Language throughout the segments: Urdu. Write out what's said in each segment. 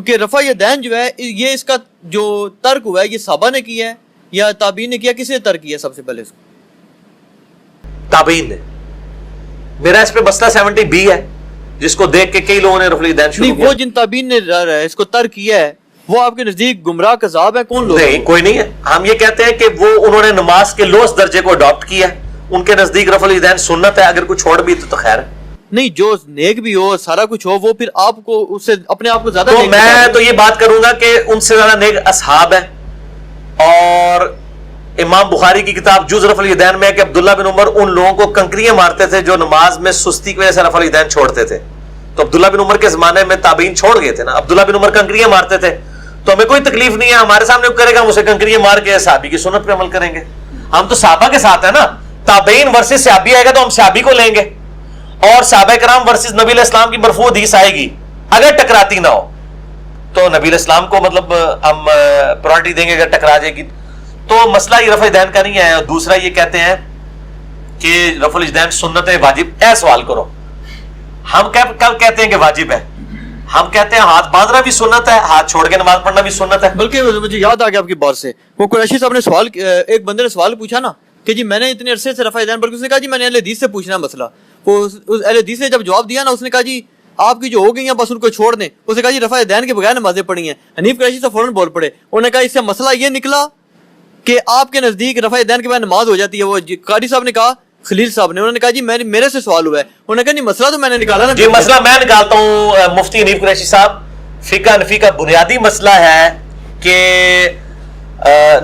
کہ رفع یدین جو ہے یہ اس کا جو ترک ہوا ہے یہ صحابہ نے کیا ہے یا تابعین نے کیا؟ کس نے ترک کیا سب سے پہلے اس کو؟ تابعین نے. میرا اس پہ مسئلہ 70B ہے جس کو دیکھ کے کئی لوگوں نے رفع الیدین شروع کیا. وہ جن تابعین نے اس کو ترک کیا ہے وہ آپ کے نزدیک گمراہ کذاب ہے؟ کون لوگ؟ نہیں کوئی نہیں ہے. ہم یہ کہتے ہیں کہ وہ انہوں نے نماز کے لوس درجے کو اڈاپٹ کیا ہے, ان کے نزدیک رفع الیدین سنت ہے, اگر کوئی چھوڑ بھی تو خیر ہے. نہیں, جو نیک بھی ہو سارا کچھ ہو وہ پھر آپ کو اس سے اپنے آپ کو زیادہ تو نیک میں تو یہ بات کروں گا کہ ان سے زیادہ نیک اصحاب ہیں. اور امام بخاری کی کتاب جز رفع الیدین میں ہے کہ عبداللہ بن عمر ان لوگوں کو کنکریاں مارتے تھے جو نماز میں سستی کی وجہ سے رفع الیدین چھوڑتے تھے. تو عبداللہ بن عمر کے زمانے میں تابعین چھوڑ گئے تھے نا. عبداللہ بن عمر کنکریاں مارتے تھے تو ہمیں کوئی تکلیف نہیں ہے, ہمارے سامنے کرے گا ہم اسے کنکریاں مار کے صحابی کی سنت پہ عمل کریں گے. ہم تو صحابہ کے ساتھ ہیں نا. تابعین ورسز صحابی آئے گا تو ہم صحابی کو لیں گے, اور صحابہ کرام ورسز نبی علیہ السلام کی مرفوع حدیث آئے گی, اگر ٹکراتی نہ ہو تو نبی علیہ السلام کو مطلب ہم پرائرٹی دیں گے اگر ٹکرا جائے گی. تو مسئلہ یہ رفع الیدین کا نہیں ہے. اور دوسرا یہ کہتے ہیں کہ رفع الیدین سنت ہے واجب. سوال کرو, ہم کب کہتے ہیں کہ واجب ہے؟ ہم کہتے ہیں ہاتھ باندھنا بھی سنت ہے, ہاتھ چھوڑ کے نماز پڑھنا بھی سنت ہے. بلکہ مجھے یاد آ گیا آپ کی بات سے, وہ قریشی صاحب نے سوال, ایک بندے نے سوال پوچھا نا کہ جی میں نے اتنے عرصے سے رفع الیدین, بلکہ اس نے کہا جی میں نے اہل حدیث سے پوچھنا مسئلہ. وہ اہل حدیث نے جب جواب دیا نا اس نے کہا جی آپ کی جو ہو گئی ہیں بس ان کو چھوڑ دیں. اس نے کہا جی رفع الیدین کے بغیر نمازیں پڑھی ہیں. حنیف قریشی صاحب فوراً بول پڑے, انہوں نے کہا اس سے مسئلہ یہ نکلا کہ آپ کے نزدیک رفع الیدین کے بعد نماز ہو جاتی ہے. وہ قاری صاحب نے کہا, خلیل صاحب نے, انہوں نے کہا جی میرے سے سوال ہوا ہے. انہوں نے کہا نہیں مسئلہ تو میں نے نکالا نا. جی مسئلہ میں نکالتا ہوں. مفتی حنیف قریشی صاحب, فقہ حنفی کا بنیادی مسئلہ ہے کہ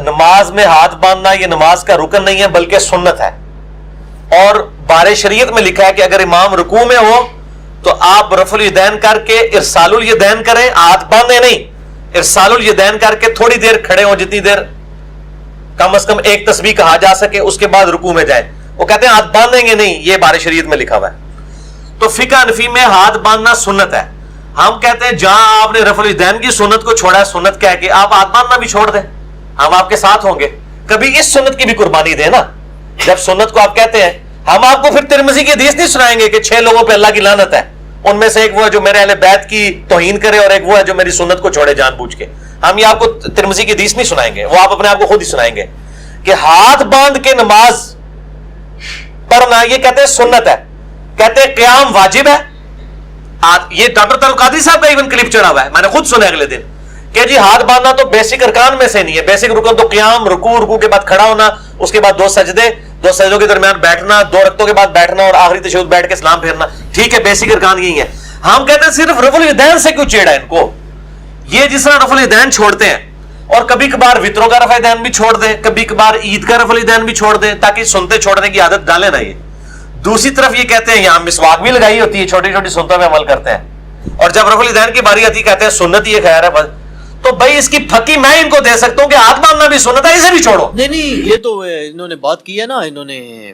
نماز میں ہاتھ باندھنا یہ نماز کا رکن نہیں ہے بلکہ سنت ہے. اور بارِ شریعت میں لکھا ہے کہ اگر امام رکوع میں ہو تو آپ رفع الیدین کر کے ارسال الیدین کریں, ہاتھ باندھیں نہیں, ارسال الیدین کر کے تھوڑی دیر کھڑے ہوں, جتنی دیر کم از کم ایک تسبیح کہا جا سکے, اس کے بعد رکوع میں جائیں. وہ کہتے ہیں ہاتھ باندھیں گے نہیں, یہ بارِ شریعت میں لکھا ہوا ہے. تو فقہ حنفی میں ہاتھ باندھنا سنت ہے. ہم کہتے ہیں جہاں آپ نے رفع الیدین کی سنت کو چھوڑا ہے, سنت کہہ کے آپ ہاتھ باندھنا بھی چھوڑ دیں, ہم آپ کے ساتھ ہوں گے. کبھی اس سنت کی بھی قربانی دیں نا. جب سنت کو آپ کہتے ہیں, ہم آپ کو پھر ترمذی کی حدیث نہیں سنائیں گے کہ 6 لوگوں پہ اللہ کی لعنت ہے, ان میں سے ایک وہ ہے جو میرے اہل بیت کی توہین کرے اور ایک وہ ہے جو میری سنت کو چھوڑے جان بوجھ کے. ہم یہ آپ کو ترمذی کی حدیث نہیں سنائیں گے, وہ آپ اپنے آپ کو خود ہی سنائیں گے کہ ہاتھ باندھ کے نماز پڑھنا یہ کہتے ہیں سنت ہے. کہتے ہیں قیام واجب ہے. یہ ڈاکٹر طارق قادری صاحب کا ایون کلپ چڑھا ہوا ہے, میں نے خود سنا اگلے دن کہ جی ہاتھ باندھنا تو بیسک ارکان میں سے نہیں ہے. بیسک رکن تو قیام, رکوع کے بعد کھڑا ہونا, اس کے بعد 2 سجدے, 2 سجدوں کے درمیان بیٹھنا, 2 رکعتوں کے بعد بیٹھنا اور آخری تشہد بیٹھ کے سلام پھیرنا. ٹھیک ہے, بیسک ارکان یہی ہے. ہم کہتے ہیں صرف رفع الیدین سے کیوں چیڑا ان کو؟ یہ جس طرح رفع الیدین چھوڑتے ہیں اور کبھی کبھار وطروں کا رفع الیدین بھی چھوڑ دیں, کبھی کبھار عید کا رفع الیدین بھی چھوڑ دیں, تاکہ سنتے چھوڑنے کی عادت ڈالیں نا. یہ دوسری طرف یہ کہتے ہیں یہاں مسواک بھی لگائی ہوتی ہے, چھوٹی چھوٹی سنتوں میں عمل کرتے ہیں, اور جب رفع الیدین کی باری آتی کہتے ہیں سنت یہ خیر ہے بس. تو بھائی اس کی پھکی میں ان کو دے سکتا ہوں کہ ہاتھ باندھنا بھی سنت ہے, اسے بھی چھوڑو. نہیں یہ تو انہوں نے بات کی ہے نا, انہوں نے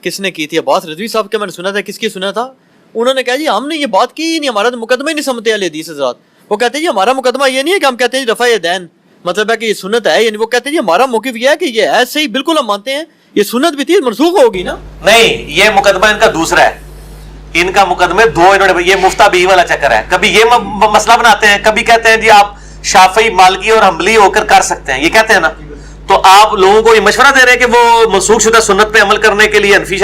کس نے کی تھی, عباس رضوی صاحب کے, میں نے سنا تھا. کس کی سنا تھا؟ انہوں نے کہا جی ہم نے یہ بات کی نہیں, ہمارا تو مقدمہ ہی نہیں سمجھتے اہل حدیث حضرات. وہ کہتے ہیں جی ہمارا مقدمہ یہ نہیں ہے کہ ہم کہتے ہیں رفع الیدین مطلب ہے کہ یہ سنت ہے, یعنی وہ کہتے ہیں جی ہمارا موقف یہ ہے کہ یہ ہے صحیح, بالکل ہم مانتے ہیں یہ سنت بھی تھی, منسوخ ہوگی نا. نہیں, یہ مقدمہ ان کا دوسرا ہے. ان کا مقدمے 2 انہوں نے, یہ مفتہ بھی والا چکر ہے. کبھی یہ مسئلہ بناتے ہیں, کبھی کہتے ہیں جی آپ شافعی, مالکی اور حنبلی ہو کر سکتے ہیں, یہ کہتے ہیں نا. تو آپ لوگوں کو یہ مشورہ دے رہے ہیں کہ وہ منسوخ شدہ سنت پہ عمل کرنے کے لیے حنفی,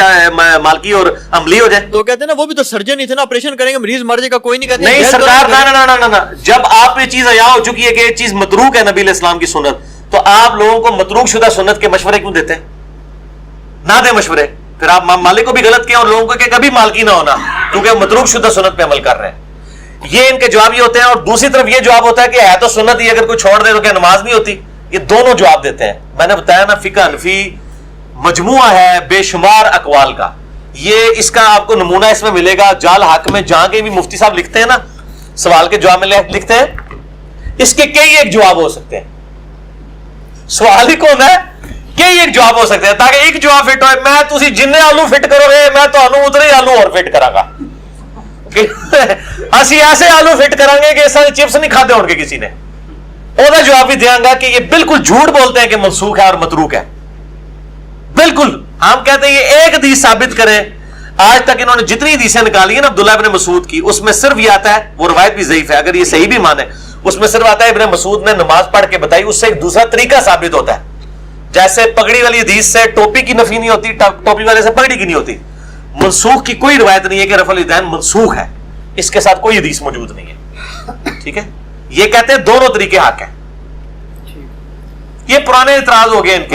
مالکی اور حنبلی ہو جائے. تو کہتے ہیں نا وہ بھی تو سرجن ہی تھے نا, آپریشن کریں گے مریض مر جائے گا, کوئی نہیں کہتے نہیں سرکار, نا. جب آپ یہ چیز عیاں ہو چکی ہے کہ یہ چیز متروک ہے نبی علیہ السلام کی سنت, تو آپ لوگوں کو متروک شدہ سنت کے مشورے کیوں دیتے ہیں؟ نہ دیں مشورے. پھر آپ مالک کو بھی غلط کیا اور لوگوں کو کہ کبھی مالکی نہ ہونا کیونکہ متروک شدہ سنت پہ عمل کر رہے ہیں. یہ ان کے جواب یہ ہوتے ہیں. اور دوسری طرف یہ جواب ہوتا ہے کہ ہے تو سنت ہی, اگر کوئی چھوڑ دے تو کیا نماز نہیں ہوتی؟ یہ دونوں جواب دیتے ہیں. میں نے بتایا نا فقہ حنفی مجموعہ ہے بے شمار اقوال کا. یہ اس کا آپ کو نمونہ اس میں ملے گا جال حق میں, جہاں کے بھی مفتی صاحب لکھتے ہیں نا سوال کے جواب میں لکھتے ہیں, اس کے کئی ایک جواب ہو سکتے ہیں. سوال ہی کون ہے, کئی ایک جواب ہو سکتے ہیں, تاکہ ایک جواب فٹ ہوئے. میں تسی جننے آلو فٹ کرو گے میں تو اتنے ہی آلو اور فٹ کرا گا. اسی ایسے آلو فٹ کریں گے کہ سارے چپس نہیں کھاتے ہوں گے کسی نے. وہ جواب بھی دیا گا کہ یہ بالکل جھوٹ بولتے ہیں کہ منسوخ ہے اور متروک ہے. بالکل ہم کہتے ہیں یہ ایک حدیث ثابت کریں, آج تک انہوں نے جتنی حدیثیں نکالی ہیں نا عبداللہ ابن مسعود کی، اس میں صرف یہ آتا ہے، وہ روایت بھی ضعیف ہے اگر یہ صحیح بھی مانے، اس میں صرف آتا ہے ابن مسعود نے نماز پڑھ کے بتائی، اس سے ایک دوسرا طریقہ ثابت ہوتا ہے. جیسے پگڑی والی حدیث سے ٹوپی کی نفی نہیں ہوتی، ٹوپی والے سے پگڑی کی نہیں ہوتی. منسوخ کی کوئی روایت نہیں ہے کہ رفع الیدین منسوخ ہے، اس کے ساتھ کوئی حدیث موجود نہیں ہے. ٹھیک ہے، یہ کہتے ہیں دونوں طریقے حق ہیں. یہ پرانے اعتراض ہو گئے ان کے.